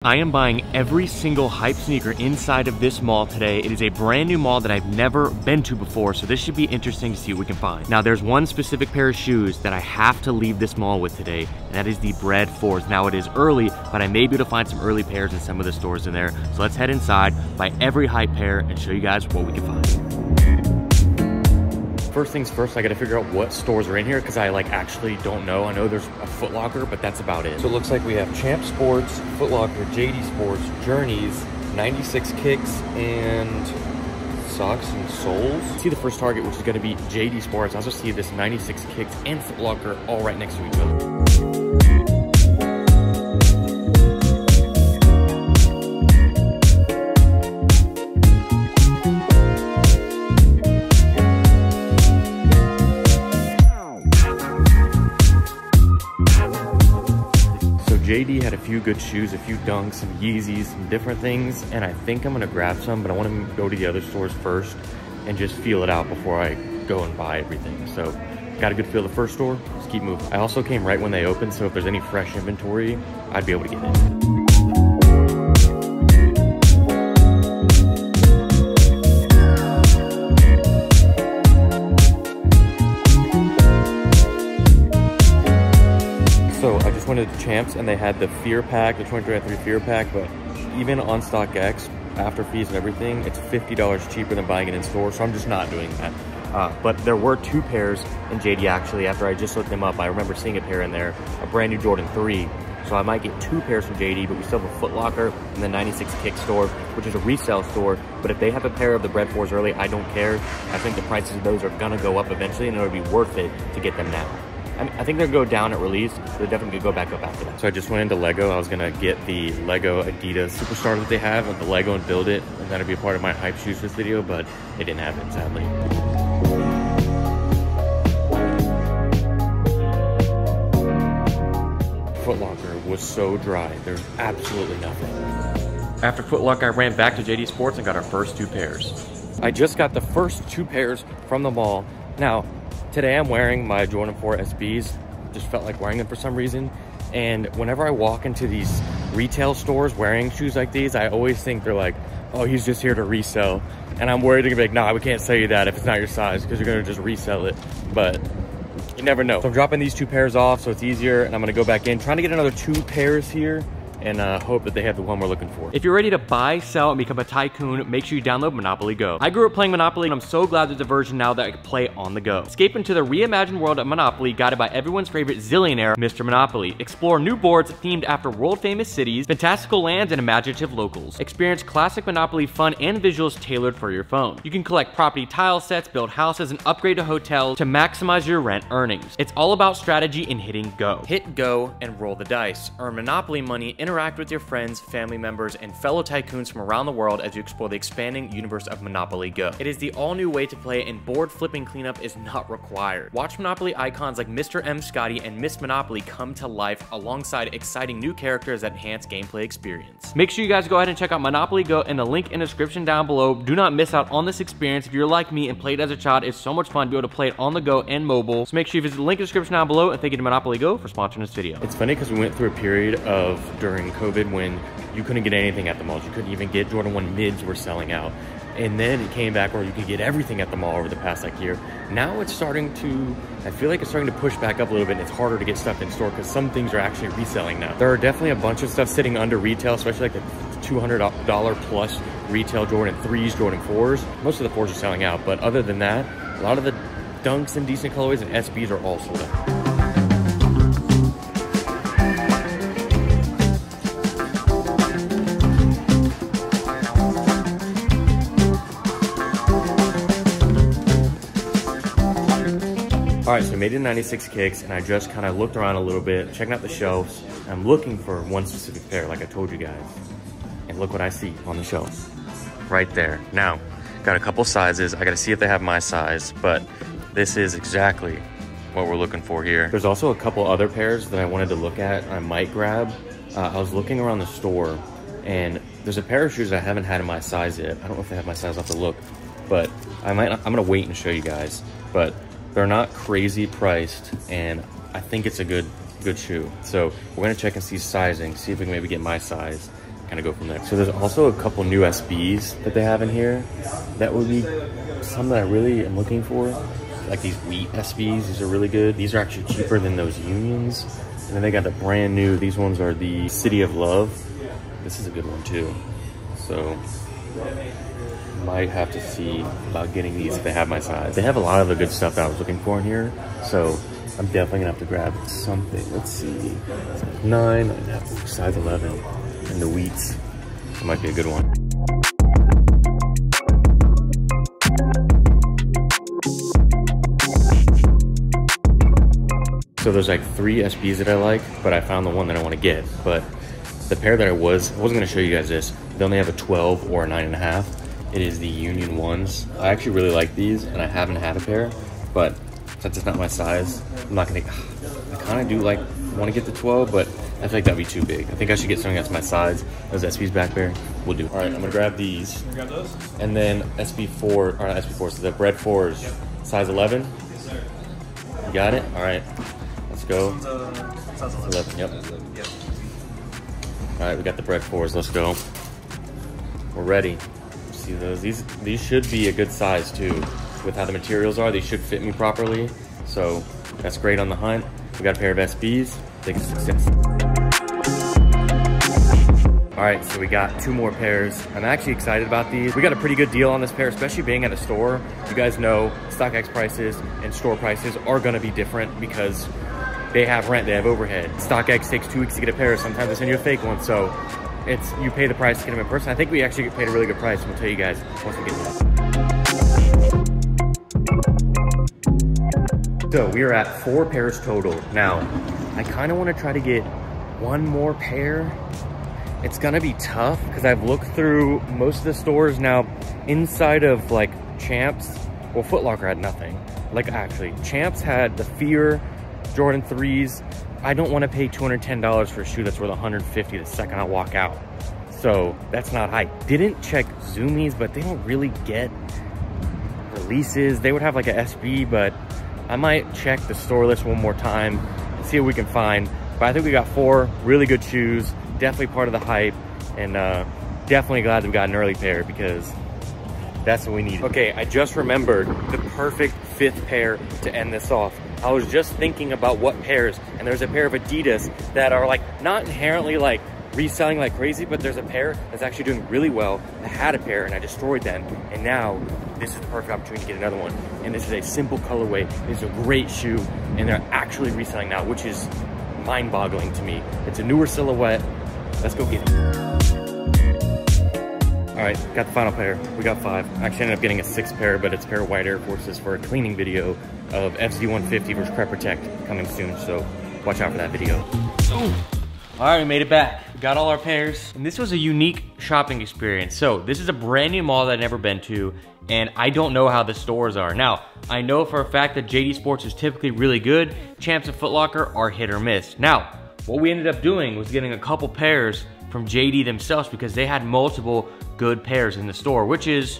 I am buying every single hype sneaker inside of this mall today. It is a brand new mall that I've never been to before, so this should be interesting to see what we can find. Now, there's one specific pair of shoes that I have to leave this mall with today, and that is the Bred 4s. Now, it is early, but I may be able to find some early pairs in some of the stores in there. So let's head inside, buy every hype pair, and show you guys what we can find. First things first, I gotta figure out what stores are in here because I actually don't know. I know there's a Foot Locker, but that's about it. So it looks like we have Champ Sports, Foot Locker, JD Sports, Journeys, 96 Kicks, and Socks and Soles. See the first Target, which is gonna be JD Sports. I also see this 96 Kicks and Foot Locker all right next to each other. JD had a few good shoes, a few Dunks, some Yeezys, some different things, and I think I'm gonna grab some, but I want to go to the other stores first and just feel it out before I go and buy everything. So, got a good feel of the first store, let's keep moving. I also came right when they opened, so if there's any fresh inventory, I'd be able to get in. So I just went to Champs and they had the Fear Pack, the 2023 Fear Pack, but even on StockX, after fees and everything, it's $50 cheaper than buying it in store, so I'm just not doing that. But there were two pairs in JD actually. After I just looked them up, I remember seeing a pair in there, a brand new Jordan 3. So I might get two pairs from JD, but we still have a Foot Locker and the 96 Kick store, which is a resale store. But if they have a pair of the Bred 4s early, I don't care. I think the prices of those are gonna go up eventually and it'll be worth it to get them now. I think they'll go down at release, but they're definitely gonna go back up after that. So I just went into Lego. I was gonna get the Lego Adidas Superstar that they have, the Lego, and build it, and that'd be a part of my hype shoes for this video, but it didn't happen, sadly. Foot Locker was so dry. There's absolutely nothing. After Foot Locker, I ran back to JD Sports and got our first two pairs. I just got the first two pairs from the mall. Now, today I'm wearing my Jordan 4 SBs, just felt like wearing them for some reason. And whenever I walk into these retail stores wearing shoes like these, I always think they're like, oh, he's just here to resell. And I'm worried they're gonna be like, nah, we can't sell you that if it's not your size because you're gonna just resell it. But you never know. So I'm dropping these two pairs off so it's easier and I'm gonna go back in, trying to get another two pairs here and hope that they have the one we're looking for. If you're ready to buy, sell, and become a tycoon, make sure you download Monopoly Go. I grew up playing Monopoly, and I'm so glad there's a version now that I can play on the go. Escape into the reimagined world of Monopoly, guided by everyone's favorite zillionaire, Mr. Monopoly. Explore new boards themed after world-famous cities, fantastical lands, and imaginative locals. Experience classic Monopoly fun and visuals tailored for your phone. You can collect property tile sets, build houses, and upgrade to hotels to maximize your rent earnings. It's all about strategy and hitting go. Hit go and roll the dice. Earn Monopoly money, interact with your friends, family members, and fellow tycoons from around the world as you explore the expanding universe of Monopoly Go. It is the all-new way to play, and board flipping cleanup is not required. Watch Monopoly icons like Mr. M. Scotty and Miss Monopoly come to life alongside exciting new characters that enhance gameplay experience. Make sure you guys go ahead and check out Monopoly Go in the link in the description down below. Do not miss out on this experience. If you're like me and played as a child, it's so much fun to be able to play it on the go and mobile. So make sure you visit the link in the description down below, and thank you to Monopoly Go for sponsoring this video. It's funny because we went through a period of, during COVID, when you couldn't get anything at the malls. You couldn't even get Jordan 1 mids were selling out. And then it came back where you could get everything at the mall over the past year. Now it's starting to, I feel like it's starting to push back up a little bit, and it's harder to get stuff in store because some things are actually reselling now. There are definitely a bunch of stuff sitting under retail, especially like the $200 plus retail Jordan 3s, Jordan 4s. Most of the 4s are selling out, but other than that, a lot of the Dunks and decent colorways and SBs are all sold out. All right, so I made it 96 Kicks, and I just kind of looked around a little bit, checking out the shelves. I'm looking for one specific pair, like I told you guys. And look what I see on the shelves, right there. Now, got a couple sizes. I gotta see if they have my size, but this is exactly what we're looking for here. There's also a couple other pairs that I wanted to look at, I might grab. I was looking around the store, and there's a pair of shoes I haven't had in my size yet. I don't know if they have my size, I'll have to look, but I'm gonna wait and show you guys. But they're not crazy priced, and I think it's a good shoe. So we're gonna check and see sizing, see if we can maybe get my size. kind of go from there. So there's also a couple new SBs that they have in here. That would be some that I really am looking for. Like these wheat SBs, these are really good. These are actually cheaper than those unions. And then they got the brand new, these ones are the City of Love. This is a good one too. So might have to see about getting these if they have my size. They have a lot of the good stuff that I was looking for in here. So I'm definitely gonna have to grab something. Let's see, size 9, and have size 11, and the wheats. That might be a good one. So there's like 3 SBs that I like, but I found the one that I want to get. But the pair that I wasn't going to show you guys this. They only have a 12 or a 9.5. It is the Union ones. I actually really like these, and I haven't had a pair, but since it's not my size, I'm not gonna. I kind of do like want to get the 12, but I feel like that'd be too big. I think I should get something that's my size. Those SBs back there will do. All right, I'm gonna grab these. You grab those? And then SB4, or not SB4, so the Bred 4s, yep. Size 11. Yes, sir. You got it. All right, let's go. Size 11. Yep. Yep. All right, we got the Bred 4s. Let's go. We're ready. See those? These should be a good size too. With how the materials are, they should fit me properly. So that's great on the hunt. We got a pair of SBs. I think it's a success. All right, so we got 2 more pairs. I'm actually excited about these. We got a pretty good deal on this pair, especially being at a store. You guys know StockX prices and store prices are gonna be different because they have rent, they have overhead. StockX takes 2 weeks to get a pair. Sometimes they send you a fake one. So you pay the price to get them in person. I think we actually get paid a really good price. We'll tell you guys once we get to that. So we are at 4 pairs total. Now, I kind of want to try to get 1 more pair. It's gonna be tough because I've looked through most of the stores now inside of like Champs. Well, Foot Locker had nothing. Like actually, Champs had the Fear Jordan 3s. I don't want to pay $210 for a shoe that's worth $150 the second I walk out. So that's not high. Didn't check Zoomies, but they don't really get releases. They would have like a SB, but I might check the store list one more time and see what we can find. But I think we got 4 really good shoes. Definitely part of the hype, and definitely glad that we got an early pair because that's what we need. Okay, I just remembered the perfect 5th pair to end this off. I was just thinking about what pairs, and there's a pair of Adidas that are like not inherently like reselling like crazy, but there's a pair that's actually doing really well. I had a pair and I destroyed them, and now this is the perfect opportunity to get another one. And this is a simple colorway. It's a great shoe, and they're actually reselling now, which is mind-boggling to me. It's a newer silhouette. Let's go get it. All right, got the final pair. We got 5. I actually ended up getting a 6th pair, but it's a pair of white Air Forces for a cleaning video of FZ150 versus Crep Protect coming soon, so watch out for that video. Ooh. All right, we made it back. We got all our pairs, and this was a unique shopping experience. So this is a brand new mall that I've never been to, and I don't know how the stores are. Now, I know for a fact that JD Sports is typically really good. Champs and Foot Locker are hit or miss. Now, what we ended up doing was getting a couple pairs from JD themselves because they had multiple good pairs in the store, which is,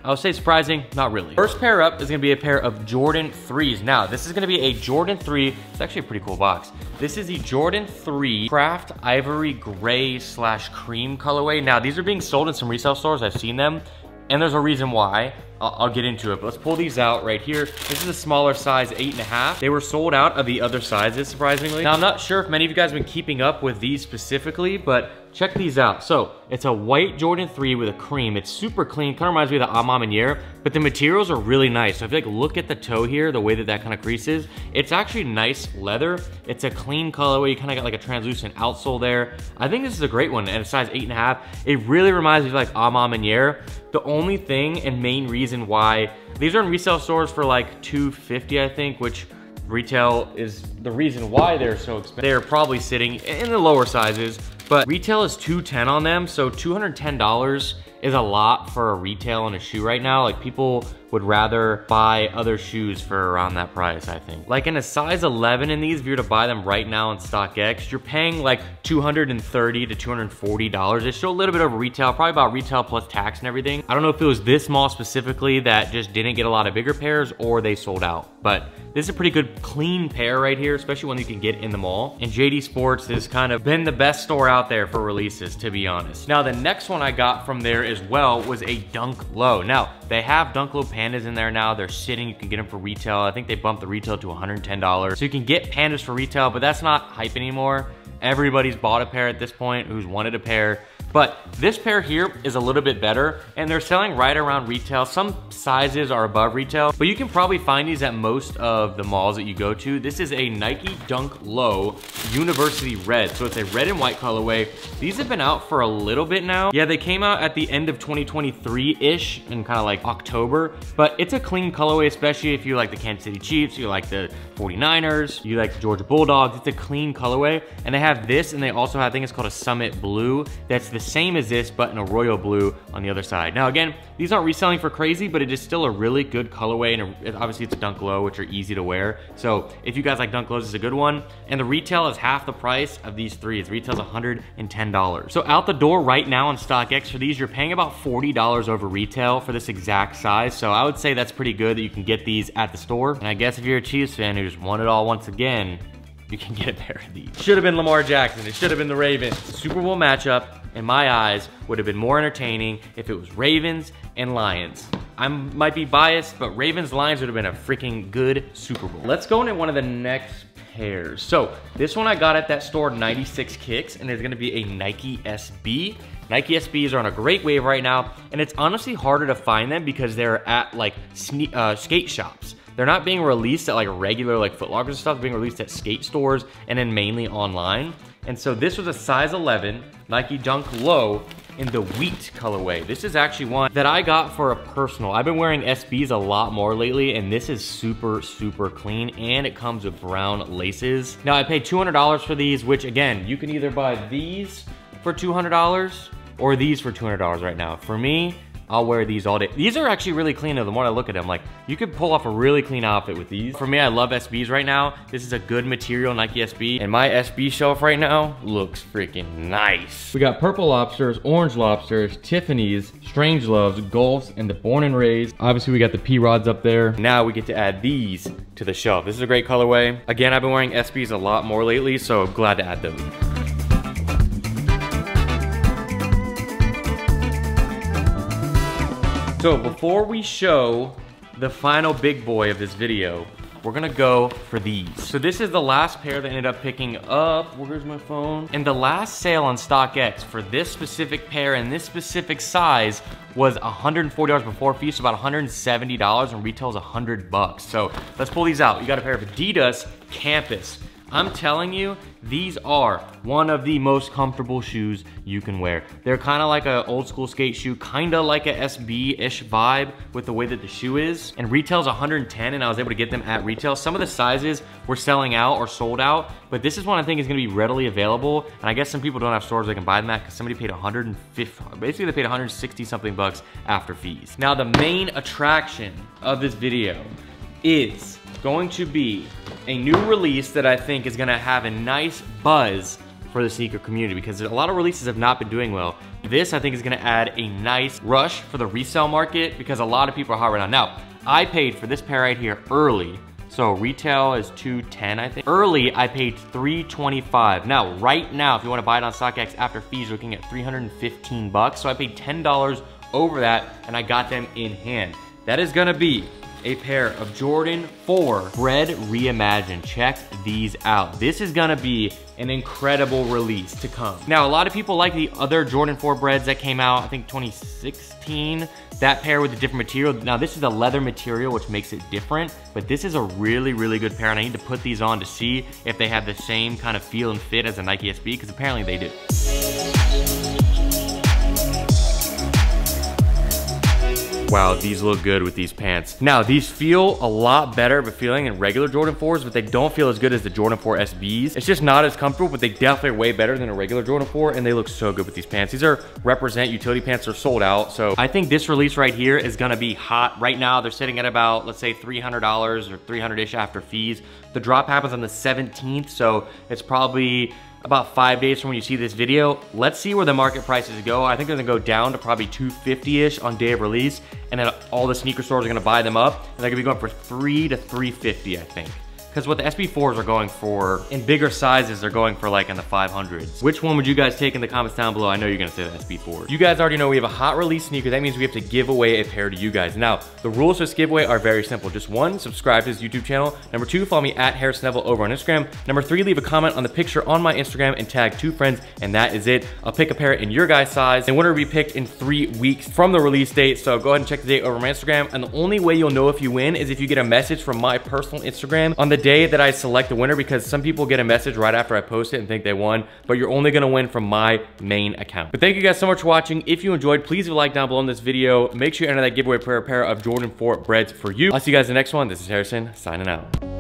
I would say surprising, not really. First pair up is gonna be a pair of Jordan 3s. Now, this is gonna be a Jordan 3, it's actually a pretty cool box. This is the Jordan 3 Craft Ivory Gray / Cream colorway. Now, these are being sold in some resale stores, I've seen them, and there's a reason why. I'll get into it, but let's pull these out right here. This is a smaller size, 8.5. They were sold out of the other sizes, surprisingly. Now, I'm not sure if many of you guys have been keeping up with these specifically, but check these out. So, it's a white Jordan 3 with a cream. It's super clean, kind of reminds me of the Amamaniere, but the materials are really nice. So if you like look at the toe here, the way that that kind of creases, it's actually nice leather. It's a clean colorway. You kind of got like a translucent outsole there. I think this is a great one, and it's size 8.5. It really reminds me of like Amamaniere. The only thing and main reason why these are in resale stores for like $250, I think, which retail is the reason why they're so expensive. They're probably sitting in the lower sizes, but retail is $210 on them, so $210 is a lot for a retail on a shoe right now. Like people would rather buy other shoes for around that price, I think. Like in a size 11 in these, if you were to buy them right now on StockX, you're paying like $230 to $240. It's still a little bit over retail, probably about retail plus tax and everything. I don't know if it was this mall specifically that just didn't get a lot of bigger pairs or they sold out, but this is a pretty good clean pair right here, especially one you can get in the mall. And JD Sports has kind of been the best store out there for releases, to be honest. Now, the next one I got from there as well was a Dunk Low. Now, they have Dunk Low Pandas in there now. They're sitting, you can get them for retail. I think they bumped the retail to $110. So you can get Pandas for retail, but that's not hype anymore. Everybody's bought a pair at this point who's wanted a pair. But this pair here is a little bit better, and they're selling right around retail. Some sizes are above retail, but you can probably find these at most of the malls that you go to. This is a Nike Dunk Low University Red. So it's a red and white colorway. These have been out for a little bit now. Yeah, they came out at the end of 2023-ish in kind of like October, but it's a clean colorway, especially if you like the Kansas City Chiefs, you like the 49ers, you like the Georgia Bulldogs. It's a clean colorway. And they have this, and they also have, I think it's called a Summit Blue. That's the same as this, but in a royal blue on the other side. Now again, these aren't reselling for crazy, but it is still a really good colorway, and obviously it's a Dunk Low, which are easy to wear. So if you guys like Dunk Lows, it's a good one. And the retail is half the price of these three. Its retail is $110. So out the door right now on StockX for these, you're paying about $40 over retail for this exact size. So I would say that's pretty good that you can get these at the store. And I guess if you're a Chiefs fan who just won it all once again, you can get a pair of these. Should have been Lamar Jackson. It should have been the Ravens. The Super Bowl matchup, in my eyes, would have been more entertaining if it was Ravens and Lions. I might be biased, but Ravens-Lions would have been a freaking good Super Bowl. Let's go into one of the next pairs. So this one I got at that store, 96 Kicks, and it's gonna be a Nike SB. Nike SBs are on a great wave right now, and it's honestly harder to find them because they're at like skate shops. They're not being released at like regular like Foot Lockers and stuff. They're being released at skate stores and then mainly online. And so this was a size 11 Nike Dunk Low in the wheat colorway. This is actually one that I got for a personal. I've been wearing SBs a lot more lately, and this is super, super clean, and it comes with brown laces. Now I paid $200 for these, which again, you can either buy these for $200 or these for $200 right now. For me, I'll wear these all day. These are actually really clean though. The more I look at them, like you could pull off a really clean outfit with these. For me, I love SBs right now. This is a good material, Nike SB. And my SB shelf right now looks freaking nice. We got purple lobsters, orange lobsters, Tiffany's, Strange Loves, Gulfs, and the Born and Raised. Obviously we got the P-Rods up there. Now we get to add these to the shelf. This is a great colorway. Again, I've been wearing SBs a lot more lately, so glad to add them. So before we show the final big boy of this video, we're gonna go for these. So this is the last pair that I ended up picking up. Where's my phone? And the last sale on StockX for this specific pair and this specific size was $140 before fees, so about $170, and retail is $100. So let's pull these out. You got a pair of Adidas Campus. I'm telling you, these are one of the most comfortable shoes you can wear. They're kind of like an old school skate shoe, kind of like a SB-ish vibe with the way that the shoe is. And retail's $110, and I was able to get them at retail. Some of the sizes were selling out or sold out, but this is one I think is gonna be readily available. And I guess some people don't have stores they can buy them at because somebody paid $150, basically they paid 160 something bucks after fees. Now the main attraction of this video is going to be a new release that I think is gonna have a nice buzz for the sneaker community because a lot of releases have not been doing well. This I think is gonna add a nice rush for the resale market because a lot of people are hot right now. Now, I paid for this pair right here early. So retail is $210, I think. Early, I paid $325. Now, right now, if you wanna buy it on StockX after fees, you're looking at 315 bucks. So I paid $10 over that and I got them in hand. That is gonna be a pair of Jordan 4 Bred Reimagined. Check these out. This is gonna be an incredible release to come. Now, a lot of people like the other Jordan 4 Breds that came out, I think 2016, that pair with a different material. Now, this is a leather material, which makes it different, but this is a really, really good pair, and I need to put these on to see if they have the same kind of feel and fit as a Nike SB, because apparently they do. wow, these look good with these pants. Now, these feel a lot better of a feeling in regular Jordan 4s, but they don't feel as good as the Jordan 4 SBs. It's just not as comfortable, but they definitely are way better than a regular Jordan 4, and they look so good with these pants. These are Represent utility pants. They're sold out, so I think this release right here is gonna be hot. Right now, they're sitting at about, let's say, $300 or 300-ish after fees. The drop happens on the 17th, so it's probably about 5 days from when you see this video. Let's see where the market prices go. I think they're gonna go down to probably $250-ish on day of release, and then all the sneaker stores are gonna buy them up, and they're gonna be going for $300 to $350, I think. Because what the SB4s are going for, in bigger sizes, they're going for like in the 500s. Which one would you guys take in the comments down below? I know you're gonna say the SB4. You guys already know we have a hot release sneaker. That means we have to give away a pair to you guys. Now, the rules for this giveaway are very simple. Just 1, subscribe to this YouTube channel. Number 2, follow me at harrisonnevel over on Instagram. Number 3, leave a comment on the picture on my Instagram and tag 2 friends, and that is it. I'll pick a pair in your guys' size, and winner will be picked in 3 weeks from the release date. So go ahead and check the date over on my Instagram. And the only way you'll know if you win is if you get a message from my personal Instagram on the day that I select the winner, because some people get a message right after I post it and think they won, but you're only gonna win from my main account. But thank you guys so much for watching. If you enjoyed, please leave a like down below in this video. Make sure you enter that giveaway for a pair of Jordan 4 Breds for you. I'll see you guys in the next one. This is Harrison, signing out.